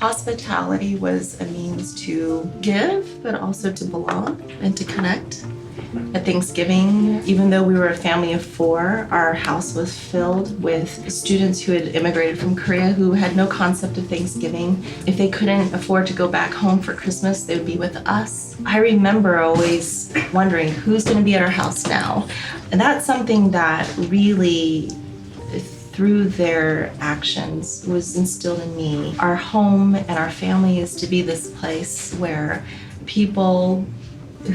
Hospitality was a means to give, but also to belong and to connect. At Thanksgiving, even though we were a family of 4, our house was filled with students who had immigrated from Korea who had no concept of Thanksgiving. If they couldn't afford to go back home for Christmas, they would be with us. I remember always wondering who's going to be at our house now. And that's something that really, through their actions, was instilled in me. Our home and our family is to be this place where people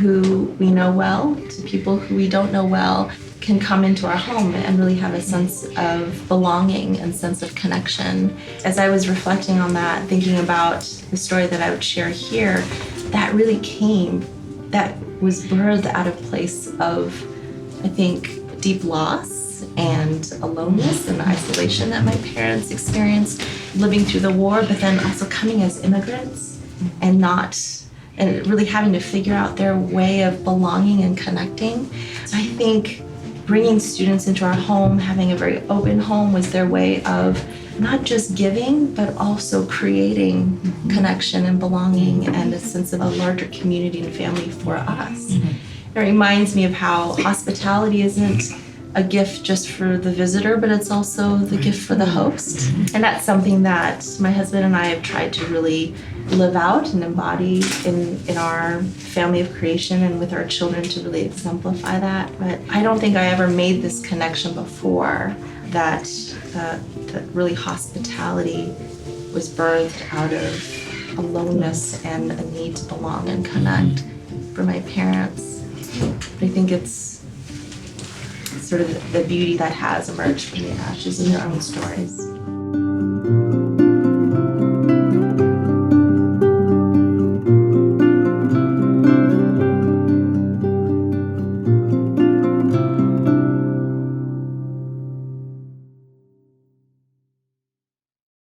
who we know well to people who we don't know well can come into our home and really have a sense of belonging and sense of connection. As I was reflecting on that, thinking about the story that I would share here, that really was birthed out of a place of, I think, deep loss and aloneness and isolation that my parents experienced living through the war, but then also coming as immigrants and really having to figure out their way of belonging and connecting. So I think bringing students into our home, having a very open home, was their way of not just giving, but also creating connection and belonging and a sense of a larger community and family for us. It reminds me of how hospitality isn't a gift just for the visitor, but it's also the gift for the host. And that's something that my husband and I have tried to really live out and embody in our family of creation and with our children to really exemplify that. But I don't think I ever made this connection before that really hospitality was birthed out of aloneness and a need to belong and connect for my parents. But I think it's sort of the beauty that has emerged from the ashes in their own stories.